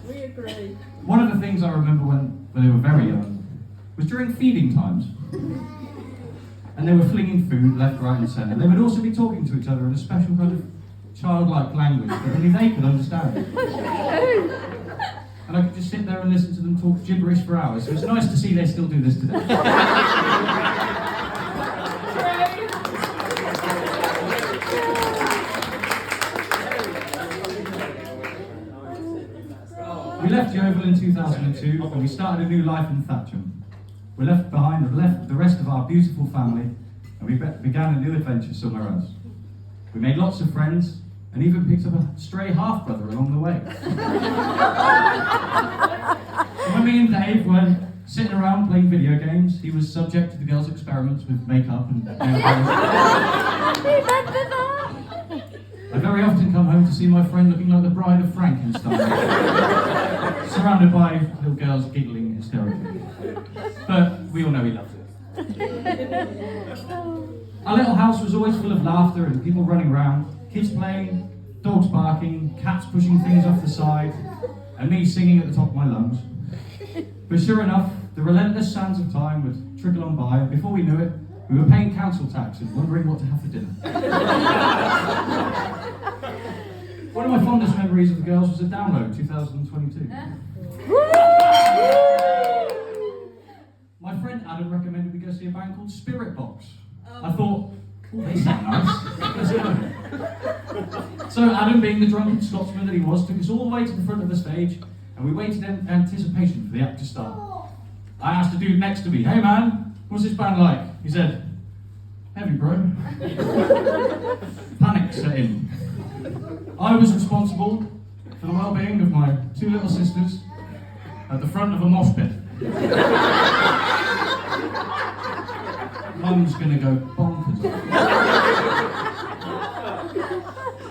We agree. One of the things I remember when they were very young was during feeding times. And they were flinging food left, right and centre. They would also be talking to each other in a special kind of childlike language that only they could understand. And I could just sit there and listen to them talk gibberish for hours. So it's nice to see they still do this today. We left Yeovil in 2002 and we started a new life in Thatcham. We left behind the rest of our beautiful family and we began a new adventure somewhere else. We made lots of friends and even picked up a stray half-brother along the way. So when me and Dave were sitting around playing video games, he was subject to the girls' experiments with makeup and nail polish. I very often come home to see my friend looking like the bride of Frankenstein, surrounded by little girls giggling hysterically. But we all know he loves it. Our little house was always full of laughter and people running around, kids playing, dogs barking, cats pushing things off the side, and me singing at the top of my lungs. But sure enough, the relentless sands of time would trickle on by, and before we knew it, we were paying council tax and wondering what to have for dinner. One of my fondest memories of the girls was a download, 2022. My friend Adam recommended we go see a band called Spirit Box. I thought, oh, they sound nice. Let's go. So Adam, being the drunken Scotsman that he was, took us all the way to the front of the stage, and we waited in anticipation for the act to start. I asked the dude next to me, "Hey man, what's this band like?" He said, "Heavy, bro." Panic set in. I was responsible for the well-being of my two little sisters at the front of a mosh pit. Mum's gonna go bonkers.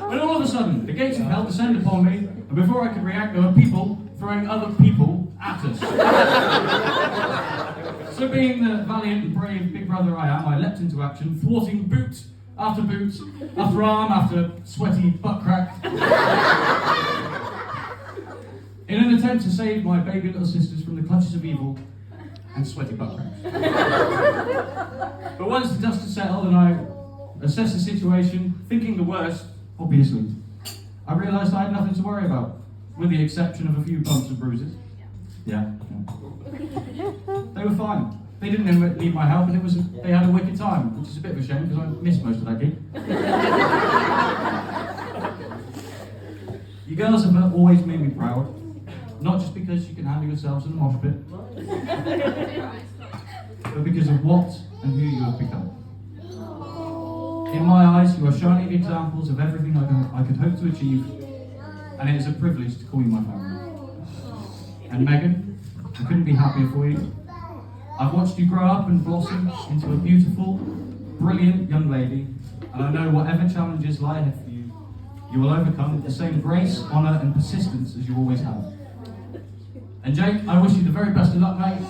When all of a sudden, the gates of hell descend upon me, and before I could react, there were people throwing other people at us. So being the valiant and brave big brother I am, I leapt into action, thwarting boot after boot, after arm after sweaty butt crack, in an attempt to save my baby little sisters from the clutches of evil and sweaty butt cracks. But once the dust had settled and I assessed the situation, thinking the worst, obviously, I realised I had nothing to worry about, with the exception of a few bumps and bruises. Yeah. They were fine. They didn't need my help, and they had a wicked time, which is a bit of a shame because I missed most of that gig. You girls have always made me proud, not just because you can handle yourselves in a mosh pit, but because of what and who you have become. In my eyes, you are shining examples of everything I could hope to achieve, and it is a privilege to call you my family. And Megan, I couldn't be happier for you. I've watched you grow up and blossom into a beautiful, brilliant young lady, and I know whatever challenges lie ahead for you, you will overcome with the same grace, honour and persistence as you always have. And Jake, I wish you the very best of luck, mate.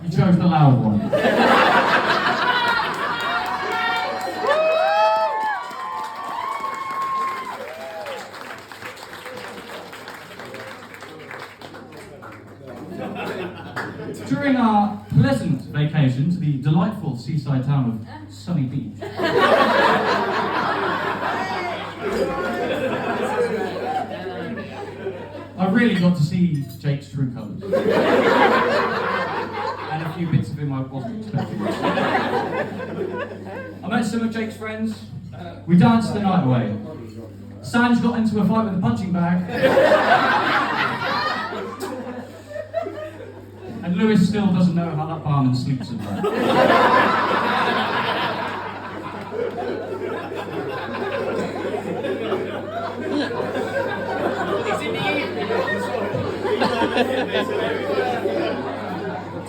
You chose the loud one. During our pleasant vacation to the delightful seaside town of Sunny Beach, I really got to see Jake's true colours. And a few bits of him I wasn't expecting. I met some of Jake's friends. We danced the night away. Sanj got into a fight with a punching bag. And Lewis still doesn't know how that barman sleeps at night.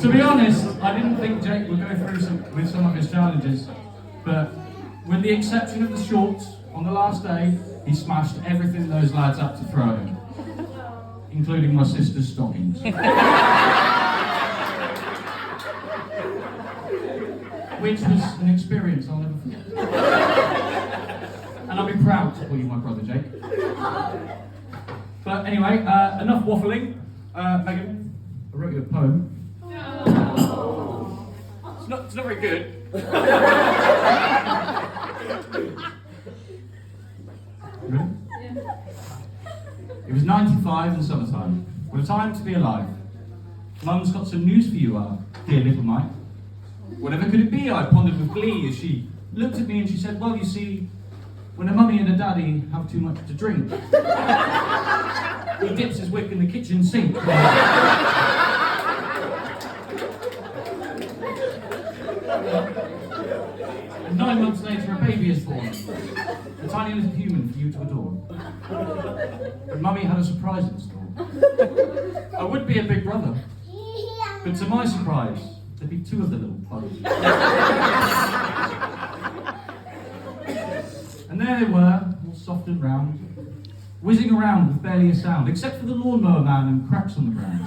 To be honest, I didn't think Jake would go through with some of his challenges, but with the exception of the shorts, on the last day, he smashed everything those lads had to throw at him, including my sister's stockings. Which was an experience I'll never forget. call you my brother, Jake. But anyway, enough waffling. Megan, I wrote you a poem. It's not very good. Ready? Yeah. It was 95 in summertime. What a time to be alive. Mum's got some news for you, dear little Mike. Whatever could it be? I pondered with glee as she looked at me and she said, well, you see, when a mummy and a daddy have too much to drink, he dips his wick in the kitchen sink. And 9 months later, a baby is born. A tiny little human for you to adore. But Mummy had a surprise in store. I would be a big brother, but to my surprise, there'd be 2 of the little puddles. And there they were, all soft and round, whizzing around with barely a sound, except for the lawnmower man and cracks on the ground.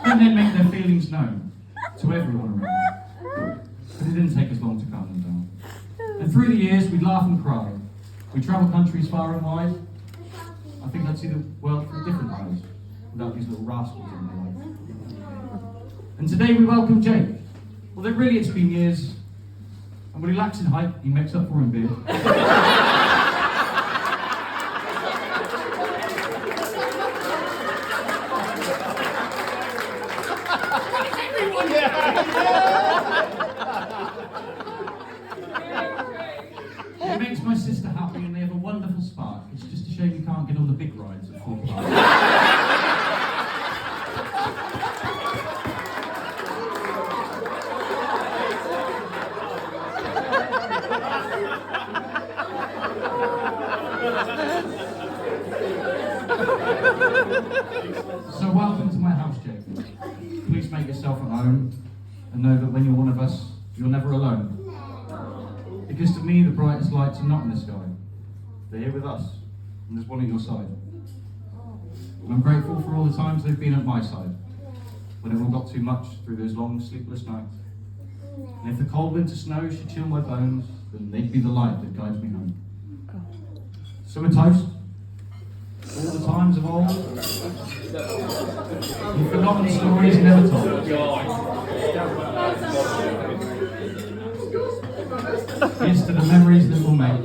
And they'd make their feelings known to everyone around. But it didn't take us long to calm them down. And through the years, we'd laugh and cry. We'd travel countries far and wide. I think I'd see the world through different eyes, without these little rascals in my life. And today we welcome Jake. Although really it's been years, and when he lacks in height, he makes up for in beard. It makes my sister happy and they have a wonderful spark. It's just a shame you can't get on the big rides at Fort Park. So welcome to my house, Jake. Please make yourself at home and know that when you're one of us, you're never alone. Because to me, the brightest lights are not in the sky. They're here with us, and there's one at your side. And I'm grateful for all the times they've been at my side, when it all got too much through those long, sleepless nights. And if the cold winter snow should chill my bones, then they'd be the light that guides me home. So a toast. All the times of old. You've forgotten stories never told. Here's to the memories that we'll make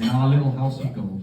in our little house of gold.